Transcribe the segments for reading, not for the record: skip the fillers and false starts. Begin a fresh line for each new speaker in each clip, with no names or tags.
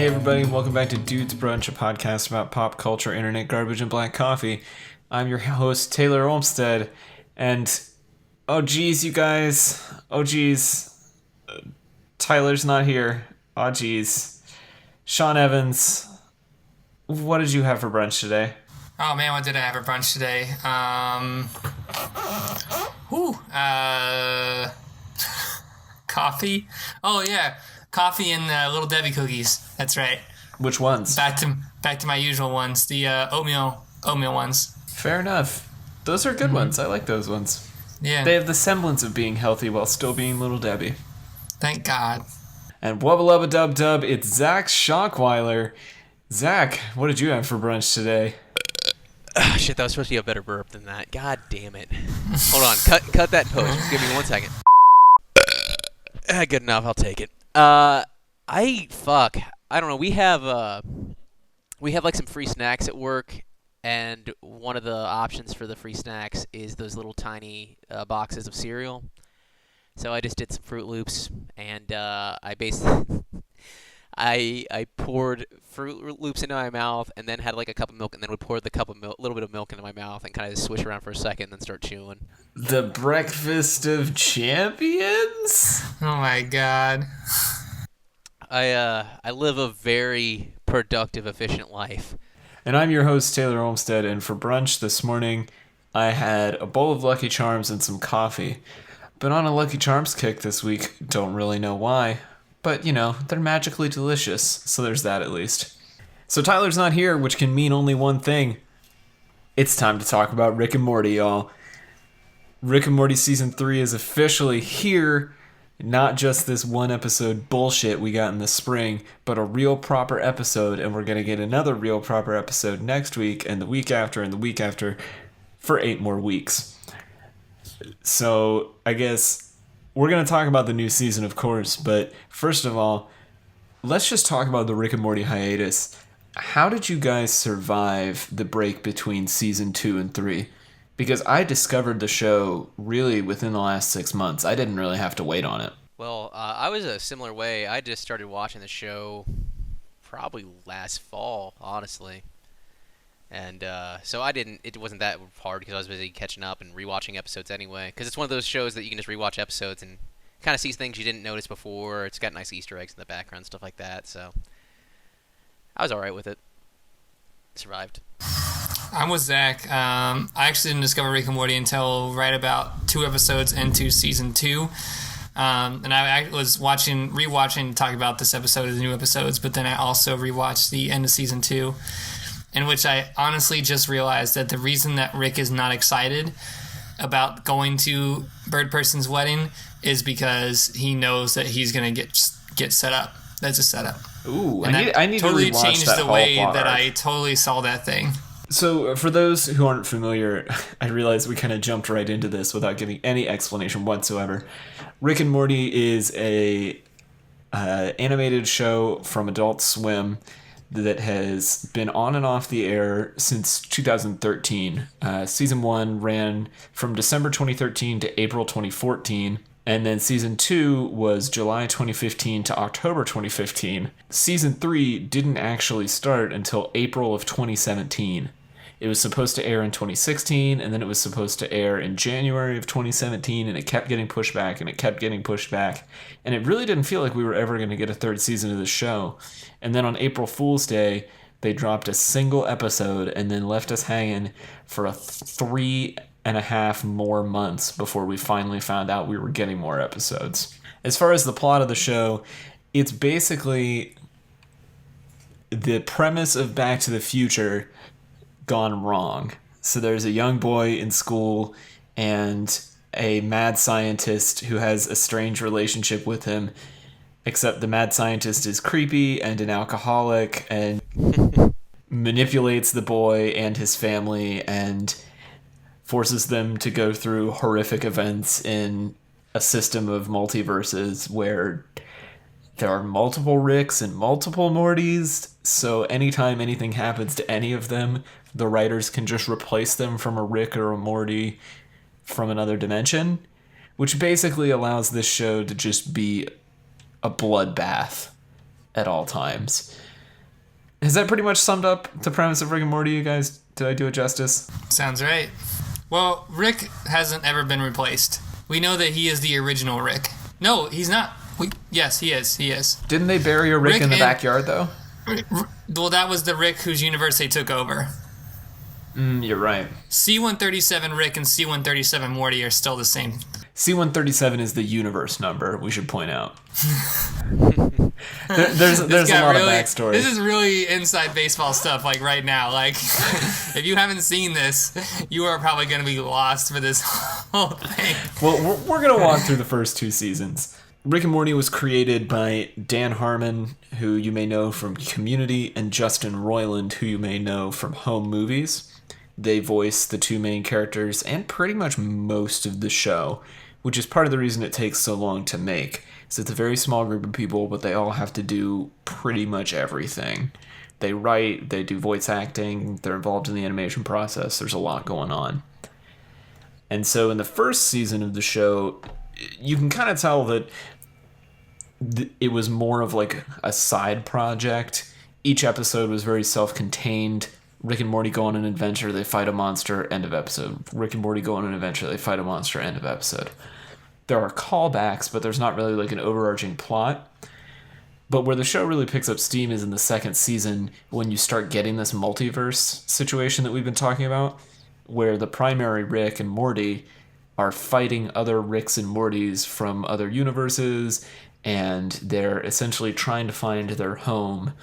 Hey everybody, and welcome back to Dudes Brunch, a podcast about pop culture, internet garbage, and black coffee. I'm your host, Taylor Olmstead, and oh geez, you guys. Oh geez. Tyler's not here. Oh geez. Sean Evans, what did you have for brunch today?
Oh man, what did I have for brunch today? Coffee. Oh yeah, coffee and Little Debbie cookies. That's right.
Which ones?
Back to my usual ones. The oatmeal ones.
Fair enough. Those are good ones. I like those ones.
Yeah.
They have the semblance of being healthy while still being Little Debbie.
Thank God.
And wubba lubba dub dub, it's Zach Schockweiler. Zach, what did you have for brunch today?
Shit, that was supposed to be a better burp than that. God damn it. Hold on, cut that post. Just give me 1 second. Good enough, I'll take it. I don't know. We have like some free snacks at work, and one of the options for the free snacks is those little tiny boxes of cereal. So I just did some Fruit Loops, and I basically I poured Fruit Loops into my mouth, and then had like a cup of milk, and then would pour the cup of milk, little bit of milk into my mouth, and kind of swish around for a second, and then start chewing.
The breakfast of champions?
Oh my God.
I live a very productive, efficient life.
And I'm your host, Taylor Olmstead, and for brunch this morning, I had a bowl of Lucky Charms and some coffee. Been on a Lucky Charms kick this week, don't really know why. But, you know, they're magically delicious, so there's that at least. So Tyler's not here, which can mean only one thing. It's time to talk about Rick and Morty, y'all. Rick and Morty Season 3 is officially here. Not just this one episode bullshit we got in the spring, but a real proper episode, and we're going to get another real proper episode next week, and the week after, and the week after, for 8 more weeks. So, I guess we're going to talk about the new season, of course, but first of all, let's just talk about the Rick and Morty hiatus. How did you guys survive the break between Season 2 and 3? Because I discovered the show really within the last 6 months. I didn't really have to wait on it.
Well, I was a similar way. I just started watching the show probably last fall, honestly. And so it wasn't that hard because I was busy catching up and rewatching episodes anyway. Because it's one of those shows that you can just rewatch episodes and kind of see things you didn't notice before. It's got nice Easter eggs in the background, stuff like that. So I was all right with it. Survived.
I'm with Zach. I actually didn't discover Rick and Morty until right about 2 episodes into season 2. And I was rewatching to talk about this episode as new episodes, but then I also rewatched the end of season 2, in which I honestly just realized that the reason that Rick is not excited about going to Bird Person's wedding is because he knows that he's going to get set up. That's a setup.
Ooh,
and
I need
totally
to rewatch
changed
that
the
whole
way
plot
that
arc.
I totally saw that thing.
So, for those who aren't familiar, I realize we kind of jumped right into this without giving any explanation whatsoever. Rick and Morty is a animated show from Adult Swim that has been on and off the air since 2013. Season 1 ran from December 2013 to April 2014. And then Season 2 was July 2015 to October 2015. Season 3 didn't actually start until April of 2017. It was supposed to air in 2016, and then it was supposed to air in January of 2017, and it kept getting pushed back, and it kept getting pushed back. And it really didn't feel like we were ever going to get a 3rd season of the show. And then on April Fool's Day, they dropped a single episode and then left us hanging for 3.5 more months before we finally found out we were getting more episodes. As far as the plot of the show, it's basically the premise of Back to the Future gone wrong. So there's a young boy in school and a mad scientist who has a strange relationship with him, except the mad scientist is creepy and an alcoholic and manipulates the boy and his family and forces them to go through horrific events in a system of multiverses where there are multiple Ricks and multiple Mortys, so anytime anything happens to any of them, the writers can just replace them from a Rick or a Morty from another dimension, which basically allows this show to just be a bloodbath at all times. Has that pretty much summed up the premise of Rick and Morty, you guys? Did I do it justice?
Sounds right. Well, Rick hasn't ever been replaced. We know that he is the original Rick. No, he's not. Yes, he is. He is.
Didn't they bury a Rick in the backyard, though?
Well, that was the Rick whose universe they took over.
You're right.
C-137 Rick and C-137 Morty are still the same.
C-137 is the universe number, we should point out. There's a lot of backstory.
This is really inside baseball stuff, like right now. Like, if you haven't seen this, you are probably going to be lost for this whole thing.
Well, we're going to walk through the first 2 seasons. Rick and Morty was created by Dan Harmon, who you may know from Community, and Justin Roiland, who you may know from Home Movies. They voice the 2 main characters and pretty much most of the show, which is part of the reason it takes so long to make. So it's a very small group of people, but they all have to do pretty much everything. They write, they do voice acting, they're involved in the animation process. There's a lot going on. And so in the first season of the show, you can kind of tell that it was more of like a side project. Each episode was very self-contained. Rick and Morty go on an adventure, they fight a monster, end of episode. Rick and Morty go on an adventure, they fight a monster, end of episode. There are callbacks, but there's not really like an overarching plot. But where the show really picks up steam is in the second season, when you start getting this multiverse situation that we've been talking about, where the primary Rick and Morty are fighting other Ricks and Mortys from other universes, and they're essentially trying to find their home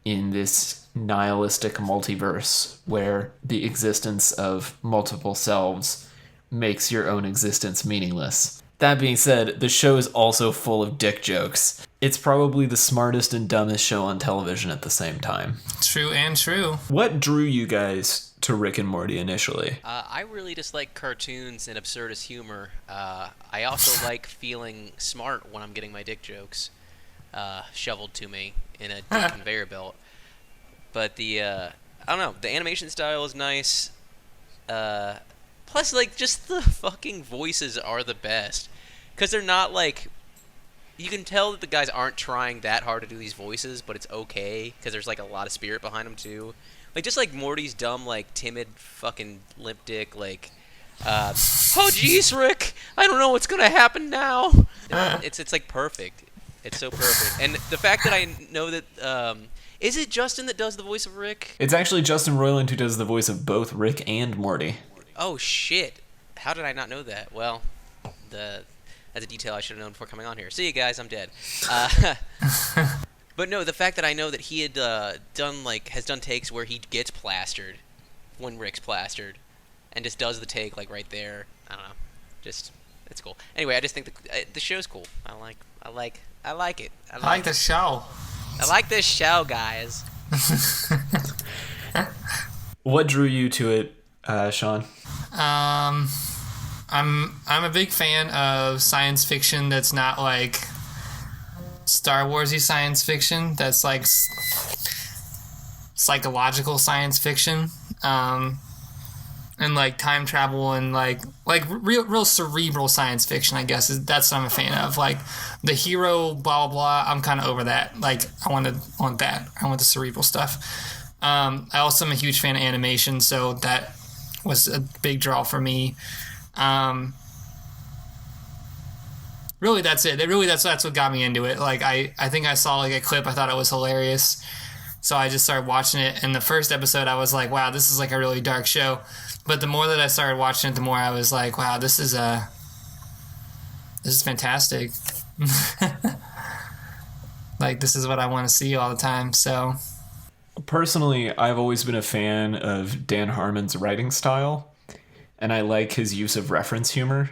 in this nihilistic multiverse where the existence of multiple selves makes your own existence meaningless. That being said, the show is also full of dick jokes. It's probably the smartest and dumbest show on television at the same time.
True and true.
What drew you guys to Rick and Morty initially?
I really just like cartoons and absurdist humor. I also like feeling smart when I'm getting my dick jokes shoveled to me in a dick conveyor belt. But I don't know, the animation style is nice. Plus, like, just the fucking voices are the best. Because they're not, like... You can tell that the guys aren't trying that hard to do these voices, but it's okay. Because there's, like, a lot of spirit behind them, too. Like, just like Morty's dumb, like, timid fucking limp dick, like... oh, jeez, Rick! I don't know what's gonna happen now! It's like, perfect. It's so perfect. And the fact that I know that... is it Justin that does the voice of Rick?
It's actually Justin Roiland who does the voice of both Rick and Morty.
Oh, shit. How did I not know that? Well, that's a detail I should have known before coming on here. See you guys, I'm dead. But no, the fact that I know that he had has done takes where he gets plastered when Rick's plastered and just does the take, like, right there. I don't know. Just, it's cool. Anyway, I just think the show's cool. I like it.
I like the show.
I like this show, guys.
What drew you to it, Sean?
I'm a big fan of science fiction that's not like Star Wars-y science fiction. That's like psychological science fiction, and like time travel and like real cerebral science fiction. I guess that's what I'm a fan of. Like the hero, blah blah blah. I'm kind of over that. Like I want that. I want the cerebral stuff. I also am a huge fan of animation, so that was a big draw for me. Really, that's it. That's what got me into it. Like I think I saw like a clip. I thought it was hilarious, so I just started watching it. And the first episode, I was like, "Wow, this is like a really dark show." But the more that I started watching it, the more I was like, "Wow, this is fantastic." Like this is what I want to see all the time. So.
Personally, I've always been a fan of Dan Harmon's writing style, and I like his use of reference humor.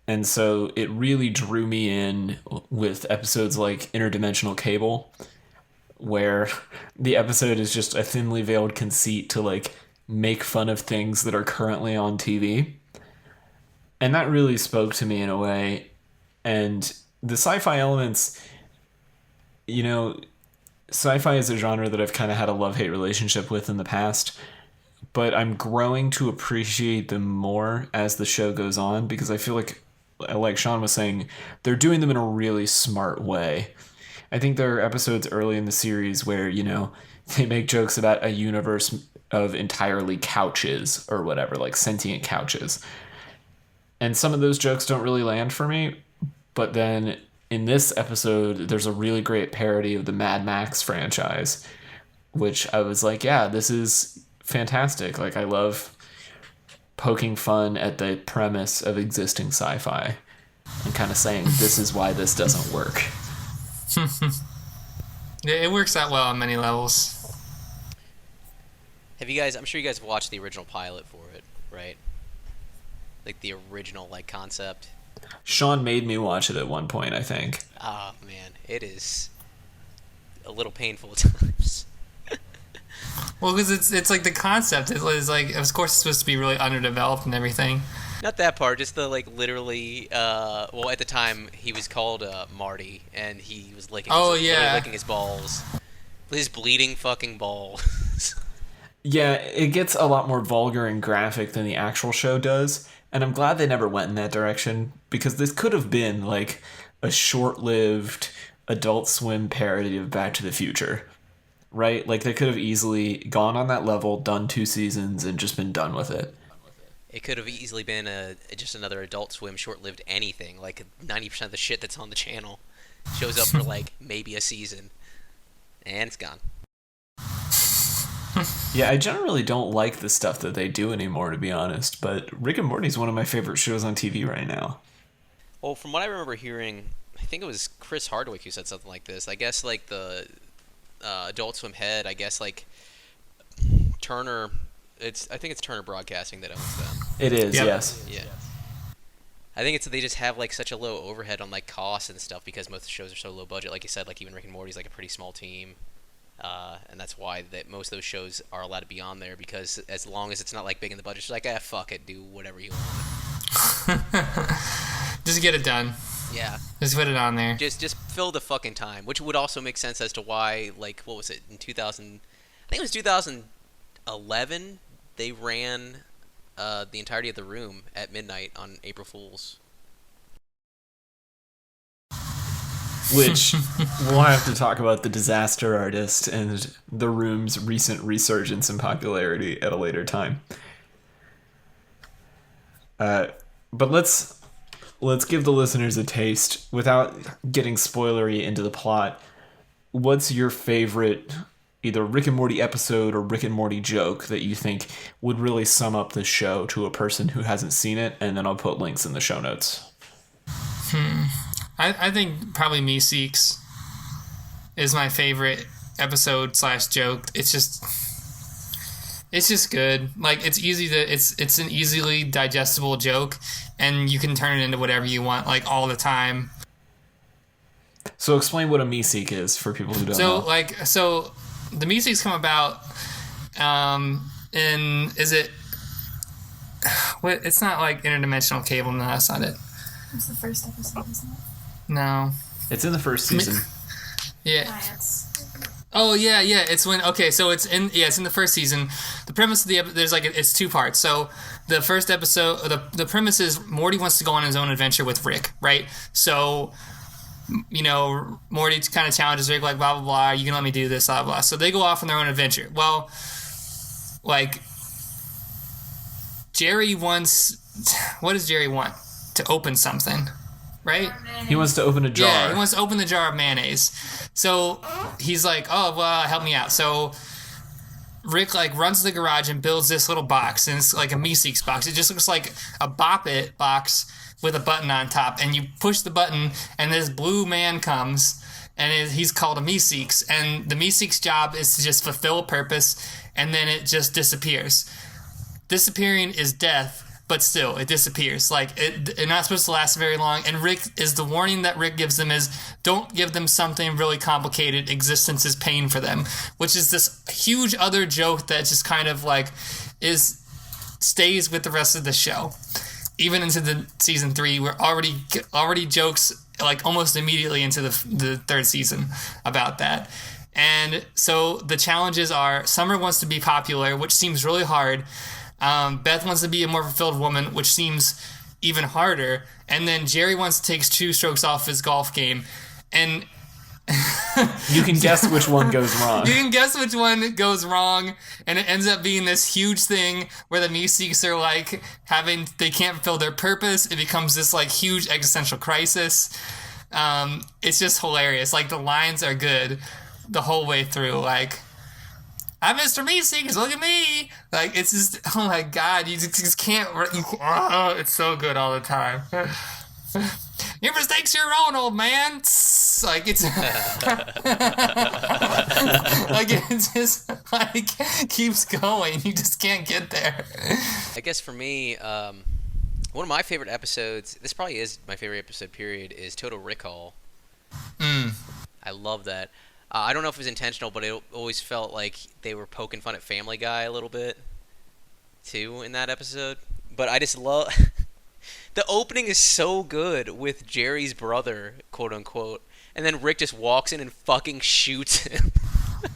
And so it really drew me in with episodes like Interdimensional Cable, where the episode is just a thinly veiled conceit to like make fun of things that are currently on TV. And that really spoke to me in a way. And the sci-fi elements, you know, sci-fi is a genre that I've kind of had a love-hate relationship with in the past, but I'm growing to appreciate them more as the show goes on, because I feel like Sean was saying, they're doing them in a really smart way. I think there are episodes early in the series where, they make jokes about a universe of entirely couches or whatever, like sentient couches. And some of those jokes don't really land for me. But then in this episode, there's a really great parody of the Mad Max franchise, which I was like, yeah, this is fantastic. Like, I love poking fun at the premise of existing sci-fi and kind of saying this is why this doesn't work.
Yeah, it works out well on many levels.
I'm sure you guys have watched the original pilot for it, right? Like the original concept.
Sean made me watch it at one point, I think.
Oh man, it is a little painful at times.
Well, because it's like the concept is like, of course, it's supposed to be really underdeveloped and everything.
Not that part, just the literally. Well, at the time he was called Marty, and he was licking. Licking his balls, his bleeding fucking balls.
Yeah, it gets a lot more vulgar and graphic than the actual show does, and I'm glad they never went in that direction, because this could have been like a short-lived Adult Swim parody of Back to the Future, right? Like, they could have easily gone on that level, done 2 seasons, and just been done with it.
It could have easily been just another Adult Swim short-lived anything. Like 90% of the shit that's on the channel shows up for maybe a season, and it's gone.
Yeah, I generally don't like the stuff that they do anymore, to be honest, but Rick and Morty is one of my favorite shows on TV right now.
Well, from what I remember hearing, I think it was Chris Hardwick who said something like this. I guess the Adult Swim head, I guess Turner, I think it's Turner Broadcasting that owns them.
It is, yep. Yes.
Yeah. I think they just have such a low overhead on costs and stuff because most of the shows are so low budget. Like you said, even Rick and Morty's a pretty small team. And that's why most of those shows are allowed to be on there, because as long as it's not big in the budget, it's fuck it, do whatever you want.
Just get it done.
Yeah.
Just put it on there.
Just fill the fucking time, which would also make sense as to why, what was it, in 2000, I think it was 2011, they ran the entirety of The Room at midnight on April Fool's.
Which, we'll have to talk about the Disaster Artist and The Room's recent resurgence in popularity at a later time. But let's give the listeners a taste, without getting spoilery into the plot. What's your favorite either Rick and Morty episode or Rick and Morty joke that you think would really sum up the show to a person who hasn't seen it? And then I'll put links in the show notes.
I think probably Meseeks is my favorite episode / joke. It's just good. It's an easily digestible joke, and you can turn it into whatever you want, all the time.
So explain what a Meseek is for people who don't know.
So the Meseeks come about, it's not interdimensional cable. No, that's not it.
It's the first episode, isn't it?
No.
It's in the first season.
Yeah.
Science.
Oh yeah. It's it's in the first season. The premise of the there's it's 2 parts. So the first episode, the premise is Morty wants to go on his own adventure with Rick, right? So Morty kind of challenges Rick blah blah blah. You can let me do this, blah blah. So they go off on their own adventure. Well, Jerry wants. What does Jerry want? To open something. Right?
He wants to open a jar.
Yeah, he wants to open the jar of mayonnaise. So he's oh, well, help me out. So Rick, runs to the garage and builds this little box, and it's a Meseeks box. It just looks like a Bop It box with a button on top, and you push the button, and this blue man comes, and he's called a Meseeks, and the Meseeks' job is to just fulfill a purpose, and then it just disappears. Disappearing is death. But still, it disappears. It's not supposed to last very long. And the warning that Rick gives them is, don't give them something really complicated. Existence is pain for them. Which is this huge other joke that just kind of stays with the rest of the show. Even into the season 3, we're already jokes almost immediately into the 3rd season about that. And so the challenges are, Summer wants to be popular, which seems really hard. Beth wants to be a more fulfilled woman, which seems even harder. And then Jerry wants to take 2 strokes off his golf game. And
You can guess which one goes wrong.
You can guess which one goes wrong, and it ends up being this huge thing where the Meseeks are like they can't fulfill their purpose. It becomes this like huge existential crisis. It's just hilarious. Like the lines are good the whole way through. Like, I'm Mr. Meseeks, look at me. Like, it's just, oh my God, you just can't, it's so good all the time. Your mistake's your own, old man. Like, it's, like, it just, like, keeps going. You just can't get there.
I guess for me, one of my favorite episodes, this probably is my favorite episode, period, is Total Rickall. I love that. I don't know if it was intentional, but it always felt like they were poking fun at Family Guy a little bit, too, in that episode. But I just love... The opening is so good with Jerry's brother, quote-unquote, and then Rick just walks in and fucking shoots him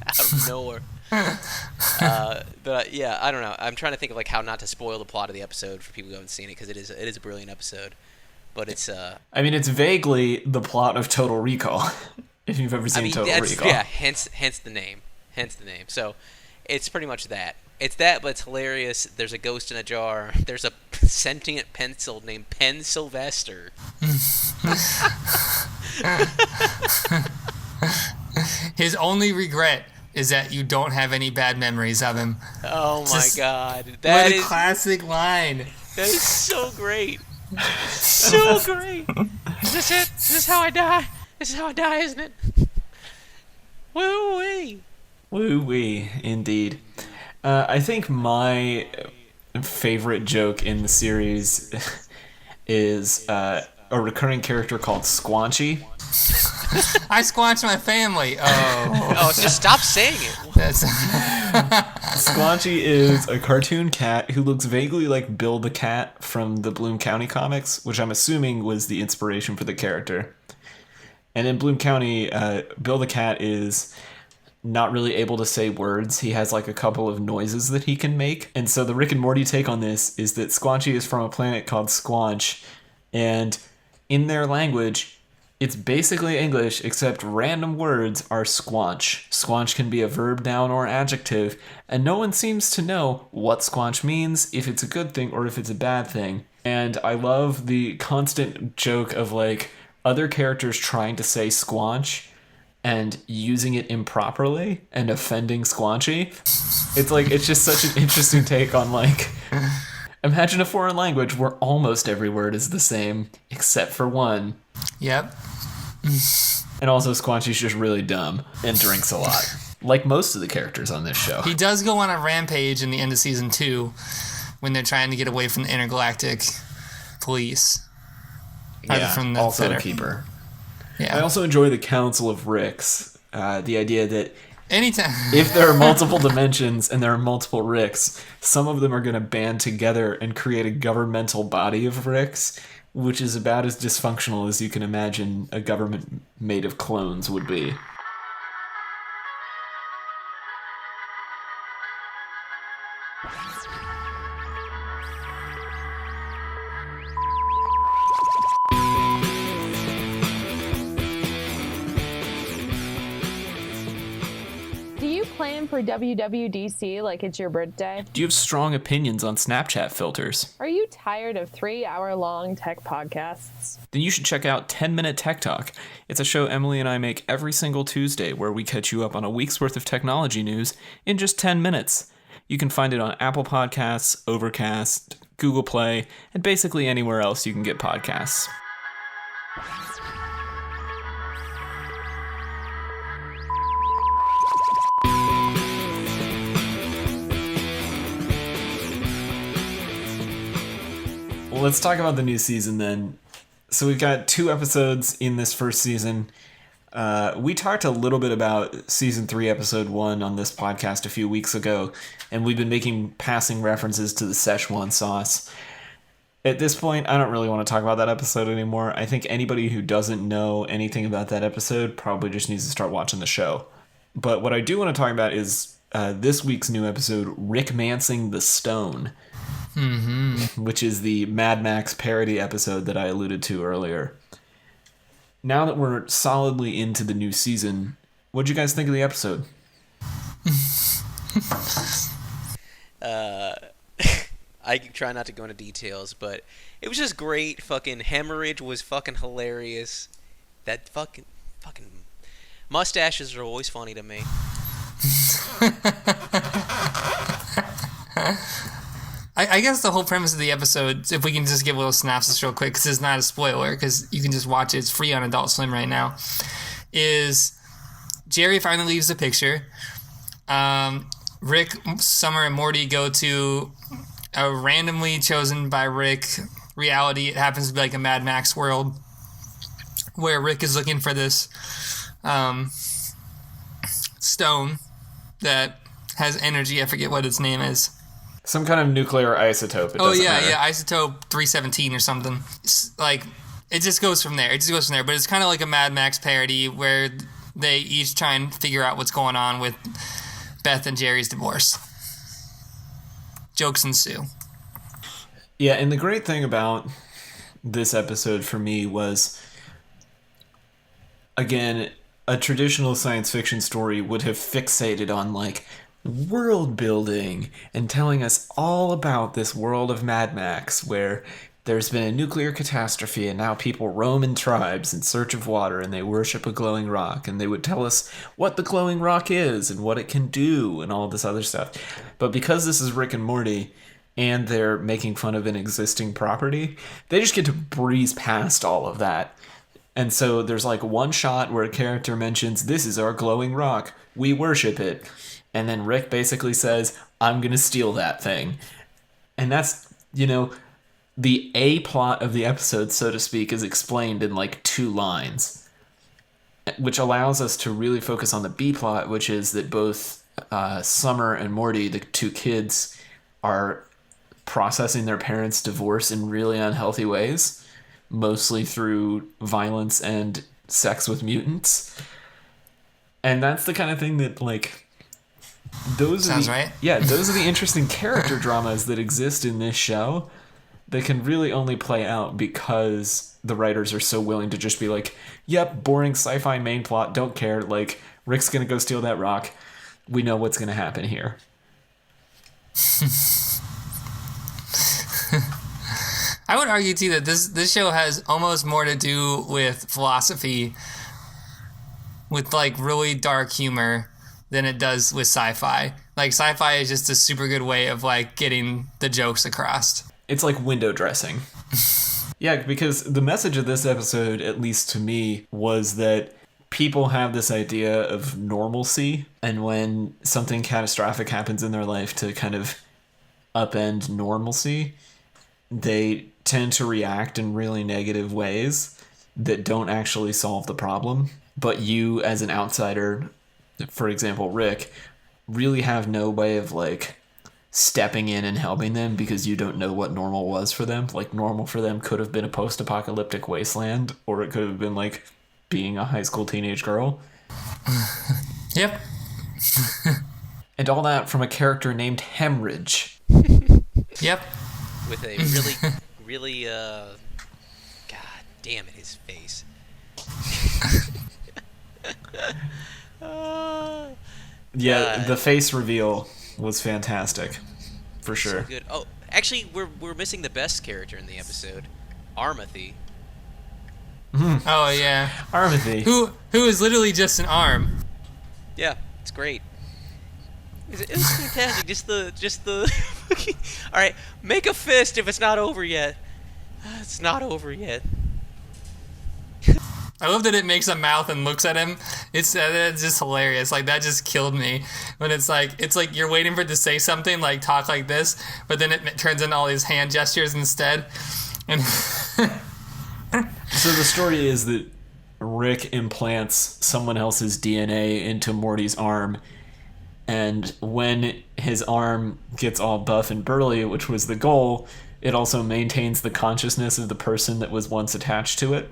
out of nowhere. But yeah, I don't know. I'm trying to think of like how not to spoil the plot of the episode for people who haven't seen it, because it is a brilliant episode. But it's...
I mean, it's vaguely the plot of Total Recall, if you've ever seen Total Recall.
Yeah, hence the name. So it's pretty much that. It's that, but it's hilarious. There's a ghost in a jar. There's a sentient pencil named Penn Sylvester.
His only regret is that you don't have any bad memories of him.
Oh my God.
What a classic line.
That is so great. So great. Is this it? Is this how I die? This is how I die, isn't it? Woo-wee.
Woo-wee, indeed. I think my favorite joke in the series is a recurring character called Squanchy.
I squanched my family.
Oh, just stop saying it.
Squanchy is a cartoon cat who looks vaguely like Bill the Cat from the Bloom County comics, which I'm assuming was the inspiration for the character. And in Bloom County, Bill the Cat is not really able to say words. He has like a couple of noises that he can make. And so the Rick and Morty take on this is that Squanchy is from a planet called Squanch. And in their language, it's basically English, except random words are squanch. Squanch can be a verb, noun, or adjective, and no one seems to know what squanch means, if it's a good thing or if it's a bad thing. And I love the constant joke of like other characters trying to say squanch and using it improperly and offending Squanchy. It's just such an interesting take on like, imagine a foreign language where almost every word is the same except for one.
Yep.
And also Squanchy's just really dumb and drinks a lot, like most of the characters on this show.
He does go on a rampage in the end of season 2 when they're trying to get away from the intergalactic police.
Yeah,
from the
also a keeper.
Yeah.
I also enjoy the Council of Ricks. The idea that
anytime
if there are multiple dimensions and there are multiple Ricks, some of them are going to band together and create a governmental body of Ricks, which is about as dysfunctional as you can imagine a government made of clones would be.
For WWDC like it's your birthday?
Do you have strong opinions on Snapchat filters?
Are you tired of 3-hour-long tech podcasts?
Then you should check out 10-Minute Tech Talk. It's a show Emily and I make every single Tuesday where we catch you up on a week's worth of technology news in just 10 minutes. You can find it on Apple Podcasts, Overcast, Google Play, and basically anywhere else you can get podcasts. Let's talk about the new season then. So we've got 2 episodes in this first season. We talked a little bit about season 3, episode 1 on this podcast a few weeks ago, and we've been making passing references to the Szechuan sauce. At this point, I don't really want to talk about that episode anymore. I think anybody who doesn't know anything about that episode probably just needs to start watching the show. But what I do want to talk about is this week's new episode, Rickmancing the Stone. Which is the Mad Max parody episode that I alluded to earlier. Now that we're solidly into the new season, What'd you guys think of the episode?
I try not to go into details, but it was just great. Fucking hemorrhage was fucking hilarious. That fucking mustaches are always funny to me.
I guess the whole premise of the episode, if we can just give a little synopsis real quick, because it's not a spoiler, because you can just watch it. It's free on Adult Swim right now, is Jerry finally leaves the picture. Rick, Summer, and Morty go to a randomly chosen by Rick reality. It happens to be like a Mad Max world where Rick is looking for this stone that has energy. I forget what its name is.
Some kind of nuclear isotope. It doesn't matter.
Isotope 317 or something. It just goes from there. But it's kind of like a Mad Max parody where they each try and figure out what's going on with Beth and Jerry's divorce. Jokes ensue.
Yeah, and the great thing about this episode for me was, again, a traditional science fiction story would have fixated on, like, world building and telling us all about this world of Mad Max where there's been a nuclear catastrophe and now people roam in tribes in search of water and they worship a glowing rock, and they would tell us what the glowing rock is and what it can do and all this other stuff. But because this is Rick and Morty and they're making fun of an existing property, they just get to breeze past all of that. And so there's like one shot where a character mentions, "This is our glowing rock. We worship it." And then Rick basically says, "I'm going to steal that thing." And that's, the A plot of the episode, so to speak, is explained in like 2 lines, which allows us to really focus on the B plot, which is that both Summer and Morty, the 2 kids, are processing their parents' divorce in really unhealthy ways, mostly through violence and sex with mutants. And that's the kind of thing that, like,
Sounds right.
Yeah, those are the interesting character dramas that exist in this show. They can really only play out because the writers are so willing to just be like, "Yep, boring sci-fi main plot, don't care. Like, Rick's gonna go steal that rock. We know what's gonna happen here."
I would argue too that this show has almost more to do with philosophy, with like really dark humor, than it does with sci-fi. Like, sci-fi is just a super good way of like getting the jokes across.
It's like window dressing. Yeah, because the message of this episode, at least to me, was that people have this idea of normalcy, and when something catastrophic happens in their life to kind of upend normalcy, they tend to react in really negative ways that don't actually solve the problem. But you, as an outsider, for example, Rick, really have no way of, like, stepping in and helping them because you don't know what normal was for them. Like, normal for them could have been a post-apocalyptic wasteland, or it could have been, like, being a high school teenage girl.
Yep.
And all that from a character named Hemorrhage.
Yep.
With a really, God damn it, his face.
Yeah, the face reveal was fantastic, for sure.
So good. Oh, actually, we're missing the best character in the episode, Armathy.
Oh yeah,
Armathy.
Who is literally just an arm.
Yeah, it's great. It was fantastic. Just the. All right, make a fist if it's not over yet. It's not over yet.
I love that it makes a mouth and looks at him. It's just hilarious. Like, that just killed me. When it's like you're waiting for it to say something, like talk like this, but then it turns into all these hand gestures instead. And
So the story is that Rick implants someone else's DNA into Morty's arm, and when his arm gets all buff and burly, which was the goal, it also maintains the consciousness of the person that was once attached to it.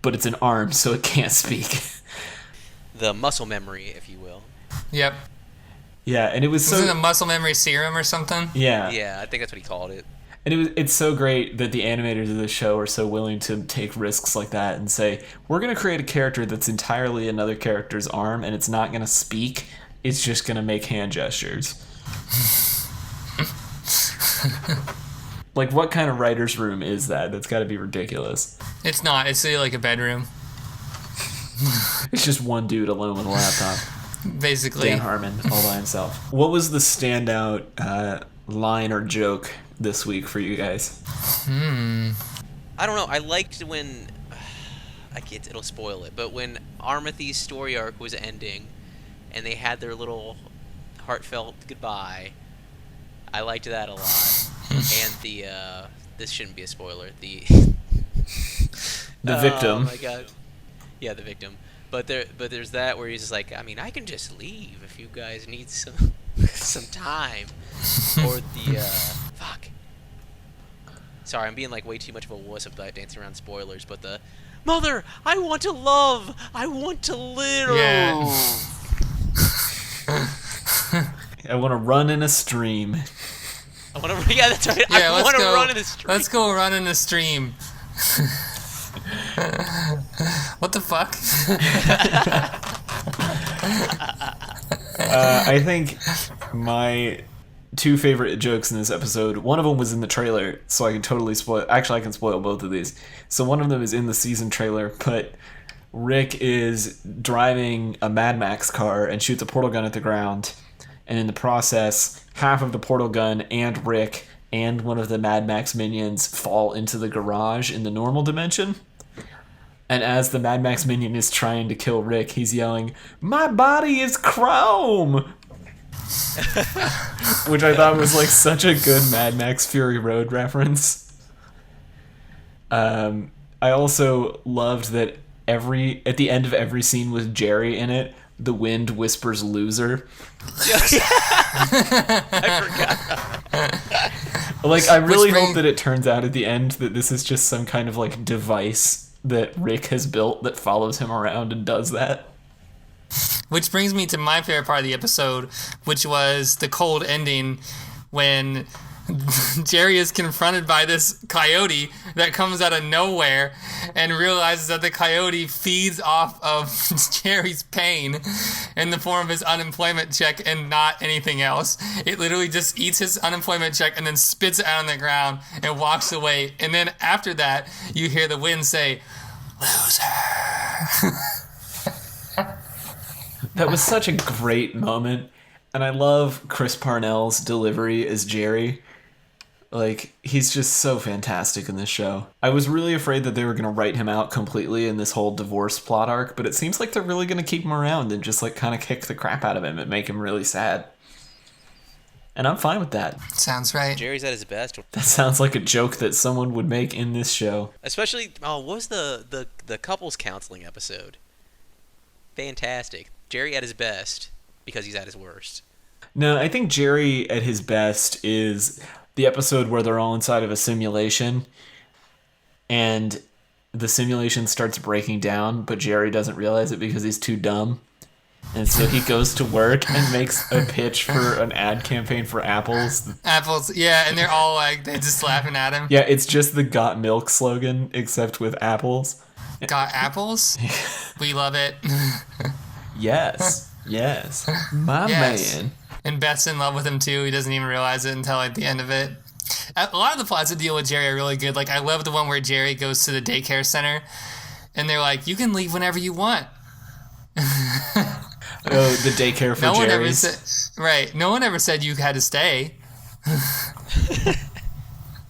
But it's an arm, so it can't speak.
The muscle memory, if you will.
yep.
Yeah, and it was so...
Wasn't it a muscle memory serum or something?
Yeah.
Yeah, I think that's what he called it.
And it's so great that the animators of the show are so willing to take risks like that and say, we're going to create a character that's entirely another character's arm, and it's not going to speak. It's just going to make hand gestures. Like, what kind of writer's room is that? That's got to be ridiculous.
It's not. It's like a bedroom.
It's just one dude alone with a laptop.
Basically.
Dan Harmon, all by himself. What was the standout line or joke this week for you guys?
I don't know. I liked when... it'll spoil it, but when Armathy's story arc was ending, and they had their little heartfelt goodbye, I liked that a lot. And the... this shouldn't be a spoiler. The
victim.
Oh my god. Yeah, the victim. But there's that where he's just like, I mean, I can just leave if you guys need some time. Or the fuck. Sorry, I'm being like way too much of a wuss about dancing around spoilers, but the mother, I want to love, I want to live.
Yeah.
I want to run in a stream.
I want to. Yeah, that's right.
Yeah,
I want to run in a stream.
Let's go run in a stream. What the fuck?
I think my two favorite jokes in this episode, one of them was in the trailer, so I can totally spoil... Actually, I can spoil both of these. So one of them is in the season trailer, but Rick is driving a Mad Max car and shoots a portal gun at the ground, and in the process, half of the portal gun and Rick and one of the Mad Max minions fall into the garage in the normal dimension. And as the Mad Max minion is trying to kill Rick, he's yelling, "My body is chrome!" Which I thought was like such a good Mad Max Fury Road reference. I also loved that at the end of every scene with Jerry in it, the wind whispers "loser."
I forgot.
Like, I really hope that it turns out at the end that this is just some kind of like device that Rick has built that follows him around and does that.
Which brings me to my favorite part of the episode, which was the cold ending when Jerry is confronted by this coyote that comes out of nowhere and realizes that the coyote feeds off of Jerry's pain in the form of his unemployment check and not anything else. It literally just eats his unemployment check and then spits it out on the ground and walks away. And then after that, you hear the wind say, "Loser."
That was such a great moment. And I love Chris Parnell's delivery as Jerry. Like, he's just so fantastic in this show. I was really afraid that they were going to write him out completely in this whole divorce plot arc, but it seems like they're really going to keep him around and just, like, kind of kick the crap out of him and make him really sad. And I'm fine with that.
Sounds right.
Jerry's at his best.
That sounds like a joke that someone would make in this show.
Especially, what was the couples counseling episode? Fantastic. Jerry at his best because he's at his worst.
No, I think Jerry at his best is the episode where they're all inside of a simulation and the simulation starts breaking down, but Jerry doesn't realize it because he's too dumb. And so he goes to work and makes a pitch for an ad campaign for apples.
Apples, yeah, and they're all like, they're just laughing at him.
Yeah, it's just the "Got Milk" slogan, except with apples.
Got apples? We love it.
Yes, my
Yes.
man.
And Beth's in love with him too. He doesn't even realize it until at the end of it. A lot of the plots that deal with Jerry are really good. Like, I love the one where Jerry goes to the daycare center and they're like, "You can leave whenever you want."
Oh, the daycare for
No one ever
Jerry's.
said, right. No one ever said you had to stay.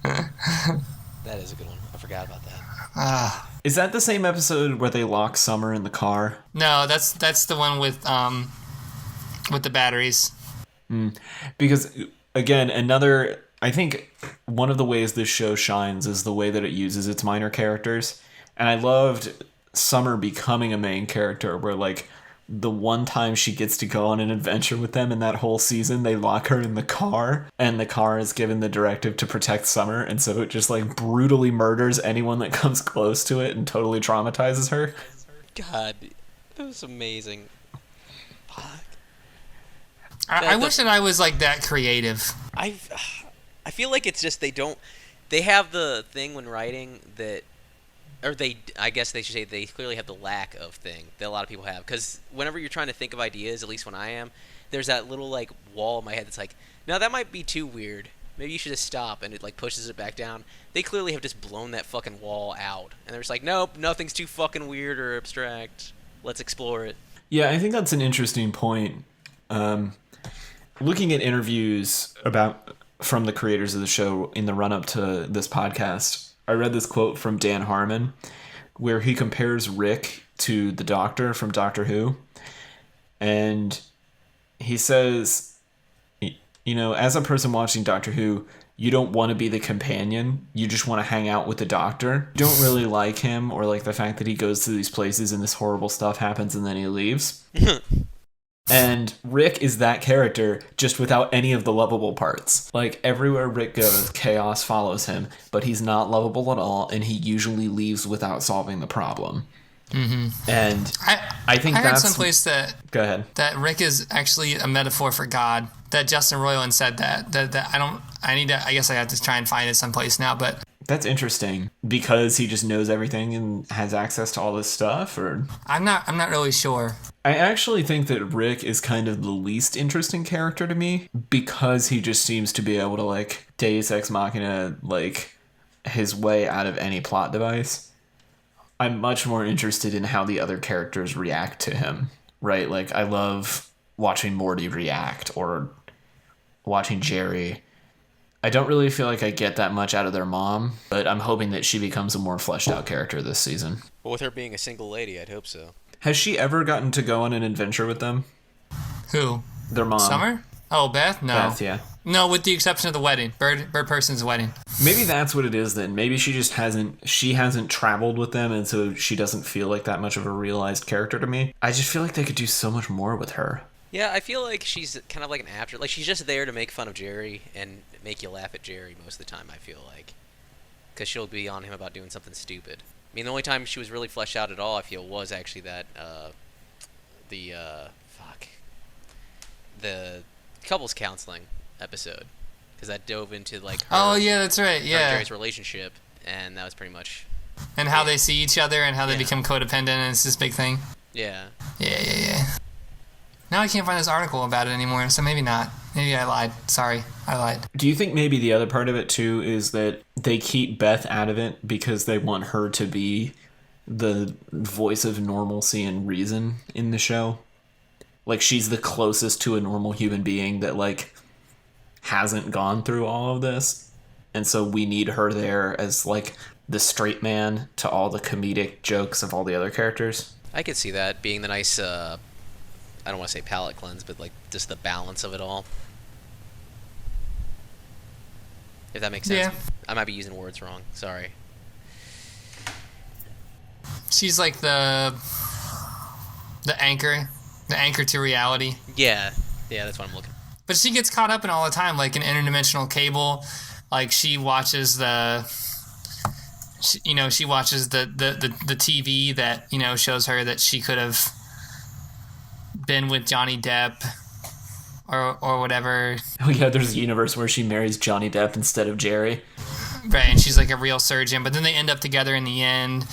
That is a good one. I forgot about that.
Is that the same episode where they lock Summer in the car?
No, that's the one with the batteries.
Because, again, I think one of the ways this show shines is the way that it uses its minor characters. And I loved Summer becoming a main character where, like, the one time she gets to go on an adventure with them in that whole season, they lock her in the car, and the car is given the directive to protect Summer, and so it just, like, brutally murders anyone that comes close to it and totally traumatizes her.
God, it was amazing. Fuck.
I wish that I was, like, that creative.
I feel like it's just they don't... They have the thing when writing that, or I guess they should say they clearly have the lack of thing that a lot of people have. Because whenever you're trying to think of ideas, at least when I am, there's that little like wall in my head that's like, no, that might be too weird. Maybe you should just stop, and it like pushes it back down. They clearly have just blown that fucking wall out, and they're just like, nope, nothing's too fucking weird or abstract. Let's explore it.
Yeah, I think that's an interesting point. Looking at interviews from the creators of the show in the run-up to this podcast, I read this quote from Dan Harmon where he compares Rick to the Doctor from Doctor Who. And he says, you know, as a person watching Doctor Who, you don't want to be the companion. You just want to hang out with the Doctor. You don't really like him or like the fact that he goes to these places and this horrible stuff happens and then he leaves. And Rick is that character, just without any of the lovable parts. Like, everywhere Rick goes, chaos follows him, but he's not lovable at all, and he usually leaves without solving the problem. Mm-hmm. And I think that's... I heard
someplace that...
Go ahead.
That Rick is actually a metaphor for God. That Justin Roiland said that I guess I have to try and find it someplace now, but...
That's interesting, because he just knows everything and has access to all this stuff, or... I'm
not really sure.
I actually think that Rick is kind of the least interesting character to me, because he just seems to be able to, like, Deus Ex Machina, like, his way out of any plot device. I'm much more interested in how the other characters react to him, right? Like, I love watching Morty react, or watching Jerry. I don't really feel like I get that much out of their mom, but I'm hoping that she becomes a more fleshed out character this season.
Well, with her being a single lady, I'd hope so.
Has she ever gotten to go on an adventure with them?
Who?
Their mom.
Summer? Oh, Beth? No.
Beth, yeah.
No, with the exception of the wedding. Bird Person's wedding.
Maybe that's what it is then. Maybe she just hasn't traveled with them, and so she doesn't feel like that much of a realized character to me. I just feel like they could do so much more with her.
Yeah, I feel like she's kind of like an after... Like, she's just there to make fun of Jerry and make you laugh at Jerry most of the time, I feel like. Because she'll be on him about doing something stupid. I mean, the only time she was really fleshed out at all, I feel, was actually that, the couples counseling episode. Because that dove into, like, her,
oh, yeah, that's right, yeah.
Her and Jerry's relationship, and that was pretty much...
And how they see each other and how they become codependent, and it's this big thing.
Yeah.
Yeah. Now I can't find this article about it anymore, so maybe not. Maybe I lied. Sorry, I lied.
Do you think maybe the other part of it, too, is that they keep Beth out of it because they want her to be the voice of normalcy and reason in the show? Like, she's the closest to a normal human being that, like, hasn't gone through all of this. And so we need her there as, like, the straight man to all the comedic jokes of all the other characters.
I could see that being the nice... I don't want to say palate cleanse, but like just the balance of it all. If that makes sense.
Yeah.
I might be using words wrong. Sorry.
She's like the anchor to reality.
Yeah, that's what I'm looking for.
But she gets caught up in all the time, like an interdimensional cable. Like she watches the TV that, you know, shows her that she could have been with Johnny Depp or whatever.
Oh yeah, there's a universe where she marries Johnny Depp instead of Jerry.
Right, and she's like a real surgeon, but then they end up together in the end.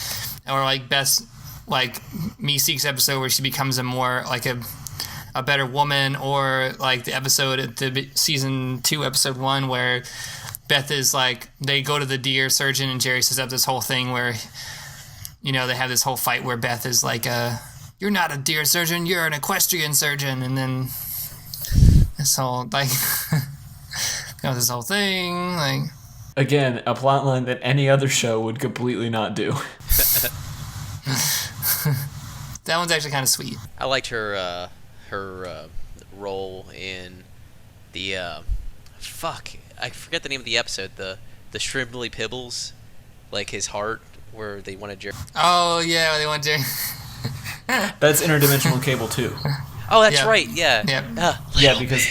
Or like Beth's, like Meseeks episode where she becomes a more like a better woman, or like the episode at the season 2 episode 1 where Beth is like, they go to the deer surgeon and Jerry sets up this whole thing where, you know, they have this whole fight where Beth is like you're not a deer surgeon, you're an equestrian surgeon, and then this whole like this whole thing, like,
again, a plotline that any other show would completely not do.
That one's actually kind of sweet.
I liked her role in the I forget the name of the episode, the Shrimply Pibbles, like his heart, where they wanted Jerry.
Oh yeah, they want Jerry.
That's interdimensional cable too.
Oh, that's right. Yeah.
Yeah, because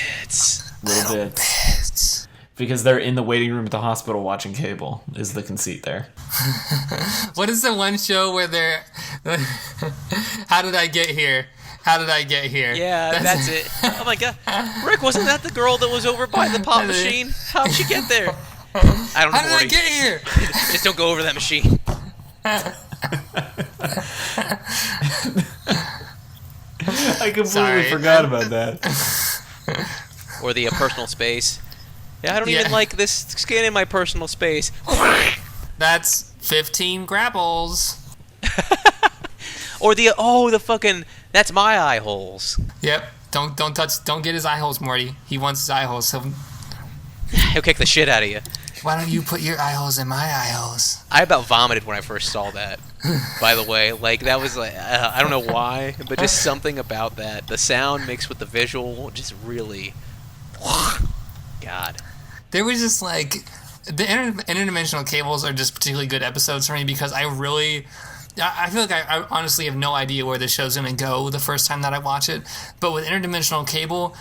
little bits. Because they're in the waiting room at the hospital watching cable is the conceit there.
What is the one show where they're How did I get here? How did I get here?
Yeah, that's it. Oh my god. Rick, wasn't that the girl that was over by the pop machine? How'd she get there? I don't know.
How did I get here?
Just don't go over that machine.
I completely forgot about that.
Or the personal space. Yeah, I don't even like this skin in my personal space.
That's 15 grapples.
Or the fucking, that's my eye holes.
Yep. Don't get his eye holes, Morty. He wants his eye holes. So
He'll kick the shit out of you.
why don't you put your eye holes in my eye holes?
I about vomited when I first saw that. By the way, like that was like I don't know why, but just something about that. The sound mixed with the visual, just really. God.
There was just like the interdimensional cables are just particularly good episodes for me because I feel like I honestly have no idea where this show's gonna go the first time that I watch it. But with interdimensional cable,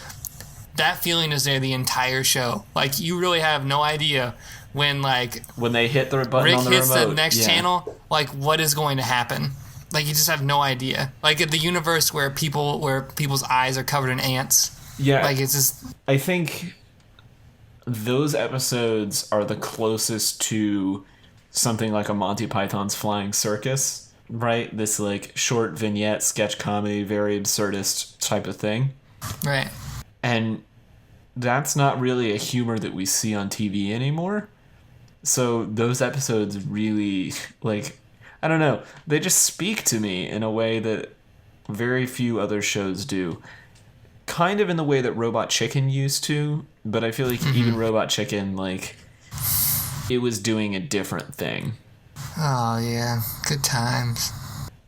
that feeling is there the entire show. Like you really have no idea when
they hit the button
Rick
on the
hits
remote.
the next channel, like what is going to happen. Like you just have no idea. Like the universe where people's eyes are covered in ants.
Yeah.
Like it's just.
I think those episodes are the closest to something like a Monty Python's Flying Circus, right? This like short vignette sketch comedy, very absurdist type of thing.
Right.
And that's not really a humor that we see on TV anymore. So those episodes really, like, I don't know, they just speak to me in a way that very few other shows do. Kind of in the way that Robot Chicken used to, but I feel like even Robot Chicken, like, it was doing a different thing.
Oh, yeah. Good times.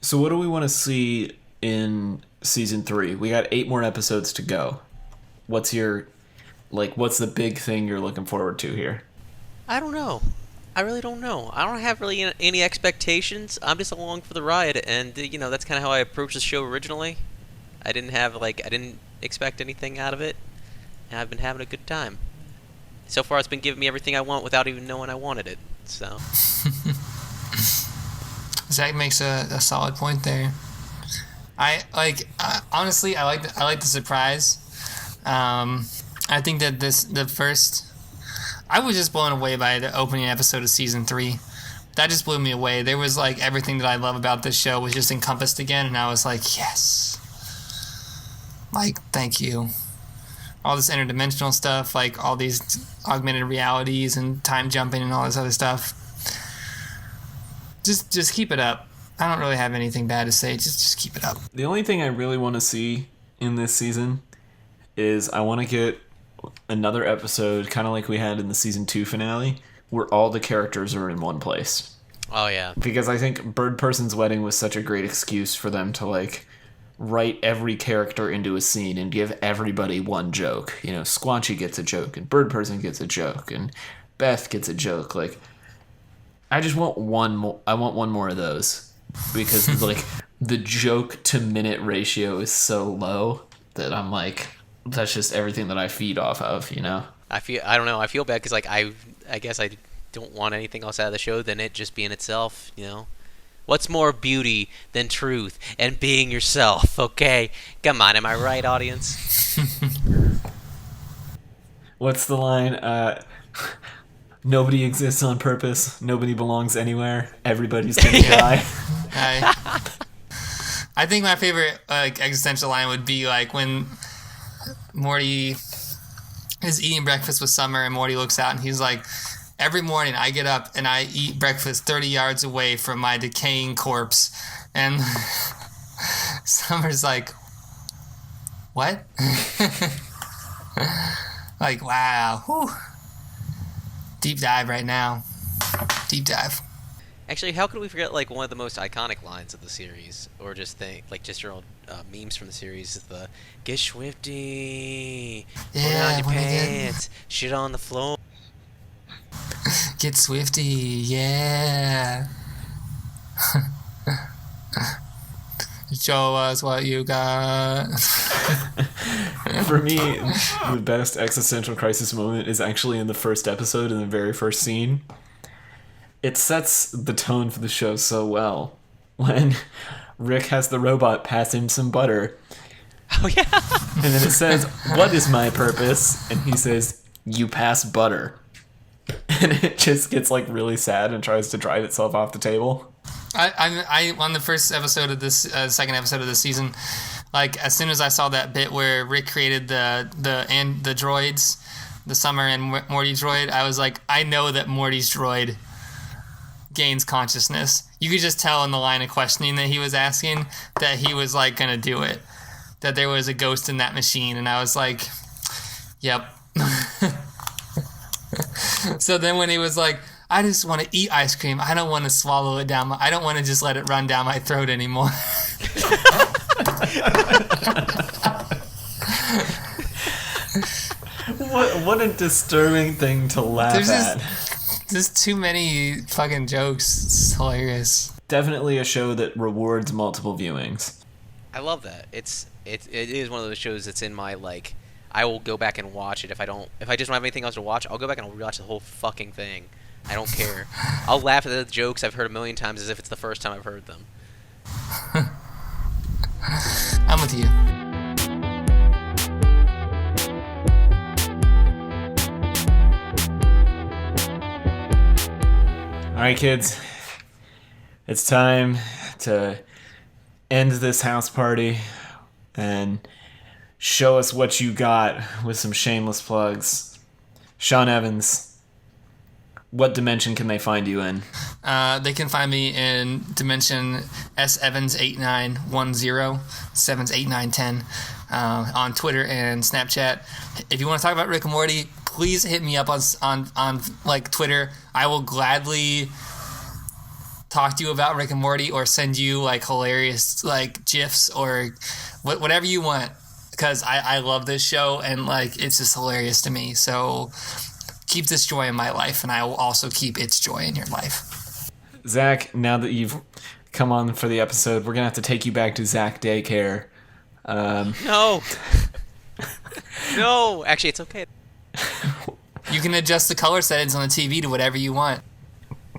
So what do we want to see in season 3? We got 8 more episodes to go. What's the big thing you're looking forward to here?
I don't know. I really don't know. I don't have really any expectations. I'm just along for the ride, and that's kind of how I approached the show originally. I didn't expect anything out of it, and I've been having a good time. So far, it's been giving me everything I want without even knowing I wanted it. So.
Zach makes a solid point there. Honestly, I like the surprise. I think that I was just blown away by the opening episode of season 3. That just blew me away. There was like everything that I love about this show was just encompassed again, and I was like, yes. Like, thank you. All this interdimensional stuff, like all these augmented realities and time jumping and all this other stuff. Just keep it up. I don't really have anything bad to say. Just keep it up.
The only thing I really want to see in this season is I want to get another episode, kind of like we had in the season 2 finale, where all the characters are in one place.
Oh, yeah.
Because I think Bird Person's Wedding was such a great excuse for them to, like, write every character into a scene and give everybody one joke. Squanchy gets a joke, and Bird Person gets a joke, and Beth gets a joke. Like, I just want one more. I want one more of those, because like the joke to minute ratio is so low that I'm like, that's just everything that I feed off of.
I don't know. I feel bad because like I guess I don't want anything else out of the show than it just being itself. What's more beauty than truth and being yourself? Okay, come on, am I right, audience?
What's the line? Nobody exists on purpose. Nobody belongs anywhere. Everybody's gonna die.
I think my favorite existential line would be like when Morty is eating breakfast with Summer, and Morty looks out and he's like, every morning I get up and I eat breakfast 30 yards away from my decaying corpse. And Summer's like, what? Like, wow. Whew. Deep dive right now. Deep dive.
Actually, how could we forget like one of the most iconic lines of the series, or just your old memes from the series? Is the "Get Schwifty, put it on your pants, shit on the floor."
Get Schwifty, yeah. Show us what you got.
For me, the best existential crisis moment is actually in the first episode, in the very first scene. It sets the tone for the show so well. When Rick has the robot pass him some butter.
Oh, yeah.
And then it says, "What is my purpose?" And he says, "You pass butter." then it just gets like really sad and tries to drive itself off the table.
I on the first episode of this second episode of this season, like as soon as I saw that bit where Rick created the droids, the Summer and Morty droid, I was like, I know that Morty's droid gains consciousness. You could just tell in the line of questioning that he was asking that he was like gonna do it, that there was a ghost in that machine, and I was like, yep. So then when he was like, I just want to eat ice cream, I don't want to swallow it down, I don't want to just let it run down my throat anymore.
What a disturbing thing to laugh at.
There's too many fucking jokes. It's hilarious.
Definitely a show that rewards multiple viewings.
I love that. It is one of those shows that's in my like. I will go back and watch it if I just don't have anything else to watch. I'll go back and I'll rewatch the whole fucking thing. I don't care. I'll laugh at the jokes I've heard a million times as if it's the first time I've heard them.
I'm with you.
All right, kids. It's time to end this house party and show us what you got with some shameless plugs. Sean Evans, what dimension can they find you in?
They can find me in dimension SEvans8910, Sevens8910, on Twitter and Snapchat. If you want to talk about Rick and Morty, please hit me up on like Twitter. I will gladly talk to you about Rick and Morty or send you like hilarious like GIFs or whatever you want, because I love this show and like it's just hilarious to me. So keep this joy in my life, and I will also keep its joy in your life.
Zach, now that you've come on for the episode, we're gonna have to take you back to Zach Daycare.
No. No, actually, it's okay.
You can adjust the color settings on the TV to whatever you want.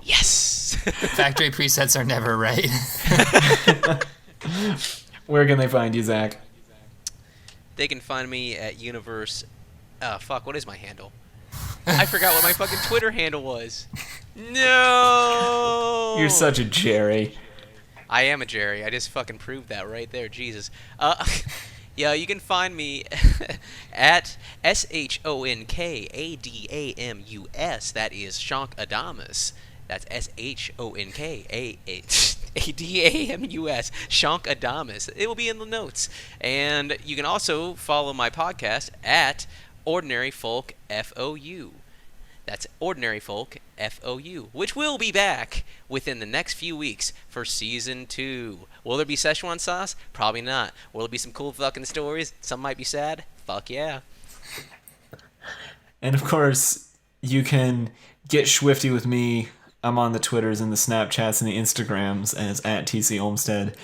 Yes.
Factory presets are never right.
Where can they find you, Zach?
They can find me at Universe. What is my handle? I forgot what my fucking Twitter handle was. No.
You're such a Jerry.
I am a Jerry. I just fucking proved that right there. Jesus. Yeah, you can find me at SHONKADAMUS. That is Shonk Adamus. That's SHONKADAMUS. Shonk Adamus. It will be in the notes. And you can also follow my podcast at Ordinary Folk FOU. That's Ordinary Folk FOU, which will be back within the next few weeks for Season 2. Will there be Szechuan sauce? Probably not. Will there be some cool fucking stories? Some might be sad. Fuck yeah.
And of course, you can get Schwifty with me. I'm on the Twitters and the Snapchats and the Instagrams as at TC Olmstead.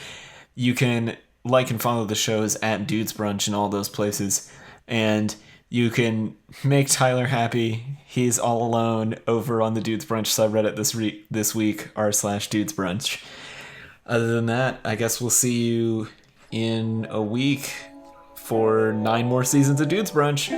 You can like and follow the shows at Dudes Brunch and all those places. And you can make Tyler happy. He's all alone over on the Dudes Brunch subreddit this week, r/Dudes Brunch. Other than that, I guess we'll see you in a week for 9 more seasons of Dudes Brunch.